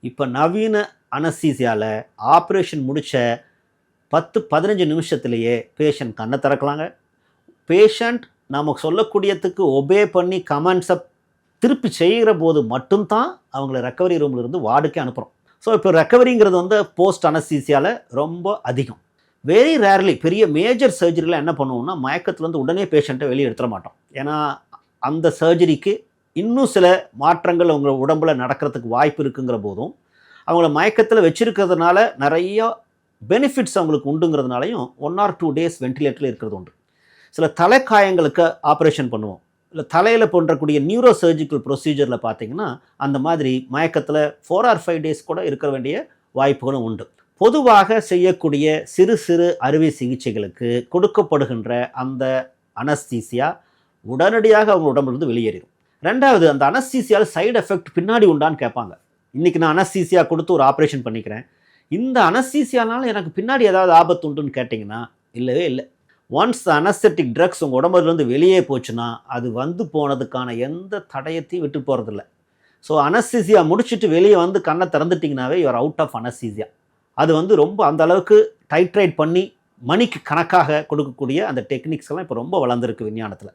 இப்போ நவீன அனஸ்தீசியாவில் ஆப்ரேஷன் முடித்த 10-15 நிமிஷத்துலேயே பேஷண்ட் கண்ணை திறக்கலாங்க. பேஷண்ட் நமக்கு சொல்லக்கூடியதுக்கு ஒபே பண்ணி கமெண்ட்ஸை திருப்பி செய்கிற போது மட்டும்தான் அவங்கள ரெக்கவரி ரூம்லேருந்து வார்டுக்கே அனுப்புகிறோம். ஸோ இப்போ ரெக்கவரிங்கிறது வந்து போஸ்ட் அனஸ்தீசியாவில் ரொம்ப அதிகம். வெரி ரேர்லி பெரிய மேஜர் சர்ஜரியில் என்ன பண்ணுவோம்னா மயக்கத்துலேருந்து உடனே பேஷண்ட்டை வெளியே எடுத்துட மாட்டோம். ஏன்னா அந்த சர்ஜரிக்கு இன்னும் சில மாற்றங்கள் அவங்க உடம்புல நடக்கிறதுக்கு வாய்ப்பு இருக்குங்கிற போதும் அவங்கள மயக்கத்தில் வச்சிருக்கிறதுனால நிறைய பெனிஃபிட்ஸ் அவங்களுக்கு உண்டுங்கிறதுனாலையும் 1 or 2 days வென்டிலேட்டரில் இருக்கிறது உண்டு. சில தலைக்காயங்களுக்கு ஆப்ரேஷன் பண்ணுவோம். இல்லை தலையில் பண்ணுறக்கூடிய நியூரோ சர்ஜிக்கல் ப்ரொசீஜரில் பார்த்தீங்கன்னா அந்த மாதிரி மயக்கத்தில் 4 or 5 days கூட இருக்க வேண்டிய வாய்ப்புகளும் உண்டு. பொதுவாக செய்யக்கூடிய சிறு சிறு அறுவை சிகிச்சைகளுக்கு கொடுக்கப்படுகின்ற அந்த அனஸ்தீசியா உடனடியாக அவங்க உடம்புலேருந்து வெளியேறிடும். ரெண்டாவது, அந்த அனஸ்தீசியாவில் சைடு எஃபெக்ட் பின்னாடி உண்டான்னு கேட்பாங்க. இன்றைக்கி நான் அனஸ்தீசியா கொடுத்து ஒரு ஆப்ரேஷன் பண்ணிக்கிறேன், இந்த அனஸ்தீசியானால எனக்கு பின்னாடி ஏதாவது ஆபத்து உண்டுன்னு கேட்டிங்கன்னா இல்லவே இல்லை. ஒன்ஸ் அனஸ்தெட்டிக் ட்ரக்ஸ் உங்கள் உடம்புலேருந்து வெளியே போச்சுன்னா அது வந்து போனதுக்கான எந்த தடயத்தையும் விட்டு போகிறதில்ல. ஸோ அனஸ்தீசியா முடிச்சுட்டு வெளியே வந்து கண்ணை திறந்துட்டிங்கனாவே யூஆர் அவுட் ஆஃப் அனஸ்தீசியா. அது வந்து ரொம்ப அந்த அளவுக்கு டைட்ரேட் பண்ணி மணிக்கு கணக்காக கொடுக்கக்கூடிய அந்த டெக்னிக்ஸ் எல்லாம் இப்போ ரொம்ப வளர்ந்துருக்கு விஞ்ஞானத்தில்.